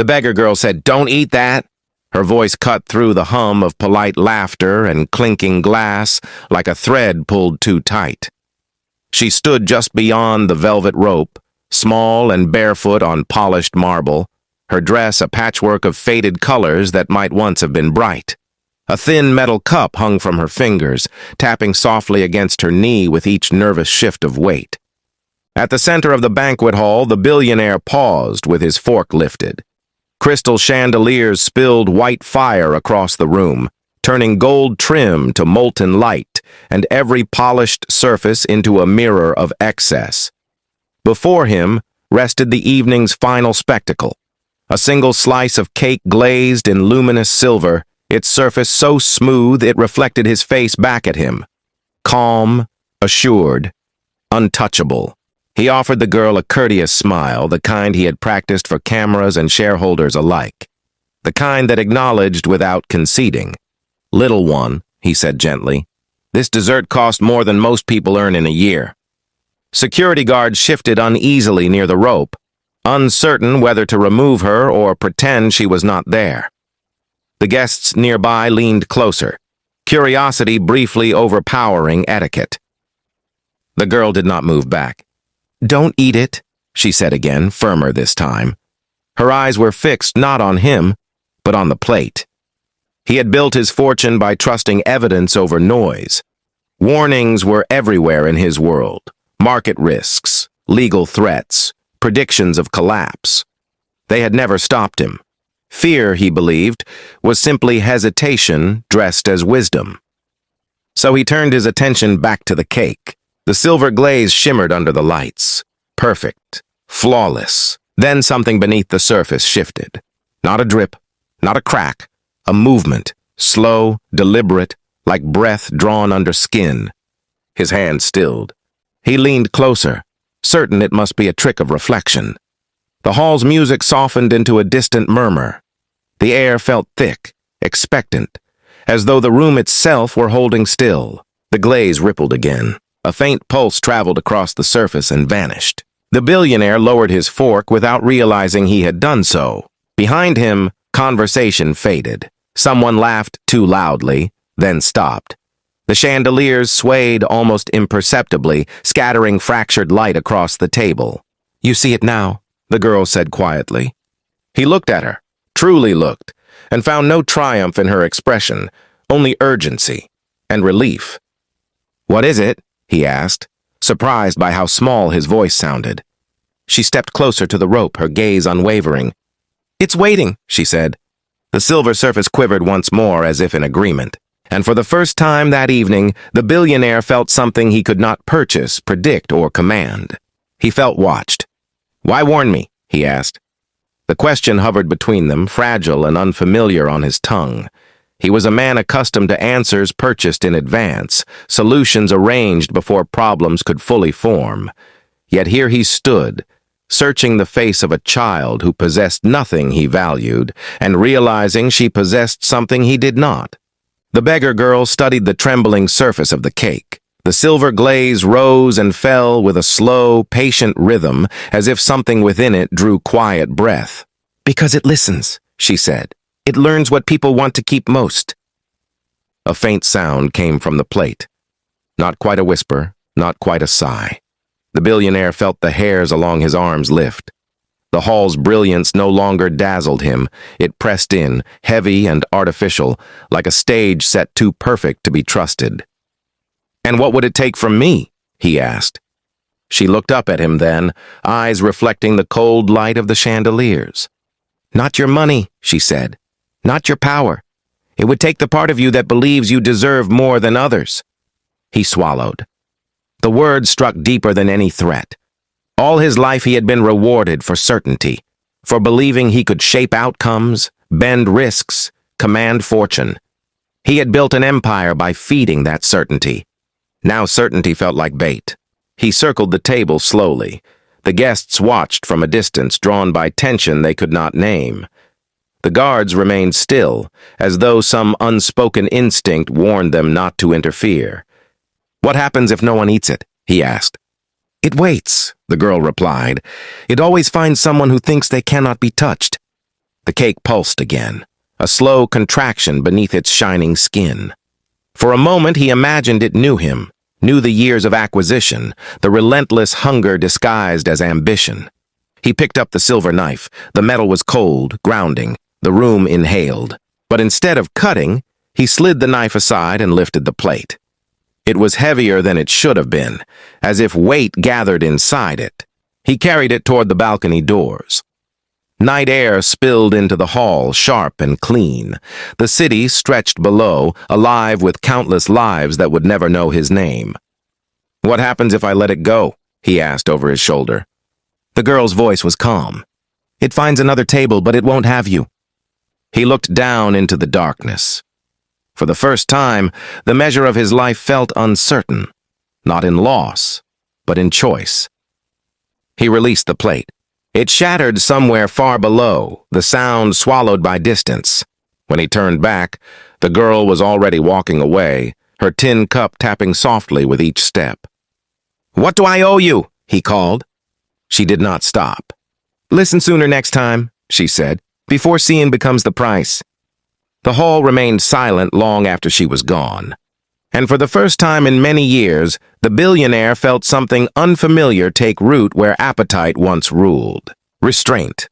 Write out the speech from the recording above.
The beggar girl said, "Don't eat that." Her voice cut through the hum of polite laughter and clinking glass like a thread pulled too tight. She stood just beyond the velvet rope, small and barefoot on polished marble, her dress a patchwork of faded colors that might once have been bright. A thin metal cup hung from her fingers, tapping softly against her knee with each nervous shift of weight. At the center of the banquet hall, the billionaire paused with his fork lifted. Crystal chandeliers spilled white fire across the room, turning gold trim to molten light and every polished surface into a mirror of excess. Before him rested the evening's final spectacle, a single slice of cake glazed in luminous silver, its surface so smooth it reflected his face back at him. Calm, assured, untouchable. He offered the girl a courteous smile, the kind he had practiced for cameras and shareholders alike. The kind that acknowledged without conceding. "Little one," he said gently, "this dessert cost more than most people earn in a year." Security guards shifted uneasily near the rope, uncertain whether to remove her or pretend she was not there. The guests nearby leaned closer, curiosity briefly overpowering etiquette. The girl did not move back. "Don't eat it," she said again, firmer this time. Her eyes were fixed not on him, but on the plate. He had built his fortune by trusting evidence over noise. Warnings were everywhere in his world. Market risks, legal threats, predictions of collapse. They had never stopped him. Fear, he believed, was simply hesitation dressed as wisdom. So he turned his attention back to the cake. The silver glaze shimmered under the lights. Perfect. Flawless. Then something beneath the surface shifted. Not a drip, not a crack, a movement, slow, deliberate, like breath drawn under skin. His hand stilled. He leaned closer, certain it must be a trick of reflection. The hall's music softened into a distant murmur. The air felt thick, expectant, as though the room itself were holding still. The glaze rippled again. A faint pulse traveled across the surface and vanished. The billionaire lowered his fork without realizing he had done so. Behind him, conversation faded. Someone laughed too loudly, then stopped. The chandeliers swayed almost imperceptibly, scattering fractured light across the table. "You see it now," the girl said quietly. He looked at her, truly looked, and found no triumph in her expression, only urgency and relief. "What is it?" he asked, surprised by how small his voice sounded. She stepped closer to the rope, her gaze unwavering. "It's waiting," she said. The silver surface quivered once more as if in agreement. And for the first time that evening, the billionaire felt something he could not purchase, predict, or command. He felt watched. "Why warn me?" he asked. The question hovered between them, fragile and unfamiliar on his tongue. He was a man accustomed to answers purchased in advance, solutions arranged before problems could fully form. Yet here he stood, searching the face of a child who possessed nothing he valued, and realizing she possessed something he did not. The beggar girl studied the trembling surface of the cake. The silver glaze rose and fell with a slow, patient rhythm, as if something within it drew quiet breath. "Because it listens," she said. "It learns what people want to keep most." A faint sound came from the plate. Not quite a whisper, not quite a sigh. The billionaire felt the hairs along his arms lift. The hall's brilliance no longer dazzled him. It pressed in, heavy and artificial, like a stage set too perfect to be trusted. "And what would it take from me?" he asked. She looked up at him then, eyes reflecting the cold light of the chandeliers. "Not your money," she said. "Not your power. It would take the part of you that believes you deserve more than others." He swallowed. The words struck deeper than any threat. All his life he had been rewarded for certainty, for believing he could shape outcomes, bend risks, command fortune. He had built an empire by feeding that certainty. Now certainty felt like bait. He circled the table slowly. The guests watched from a distance, drawn by tension they could not name. The guards remained still, as though some unspoken instinct warned them not to interfere. "What happens if no one eats it?" he asked. "It waits," the girl replied. "It always finds someone who thinks they cannot be touched." The cake pulsed again, a slow contraction beneath its shining skin. For a moment he imagined it knew him, knew the years of acquisition, the relentless hunger disguised as ambition. He picked up the silver knife. The metal was cold, grounding. The room inhaled. But instead of cutting, he slid the knife aside and lifted the plate. It was heavier than it should have been, as if weight gathered inside it. He carried it toward the balcony doors. Night air spilled into the hall, sharp and clean. The city stretched below, alive with countless lives that would never know his name. "What happens if I let it go?" he asked over his shoulder. The girl's voice was calm. "It finds another table, but it won't have you." He looked down into the darkness. For the first time, the measure of his life felt uncertain, not in loss, but in choice. He released the plate. It shattered somewhere far below, the sound swallowed by distance. When he turned back, the girl was already walking away, her tin cup tapping softly with each step. "What do I owe you?" he called. She did not stop. "Listen sooner next time," she said, "before seeing becomes the price." The hall remained silent long after she was gone. And for the first time in many years, the billionaire felt something unfamiliar take root where appetite once ruled. Restraint.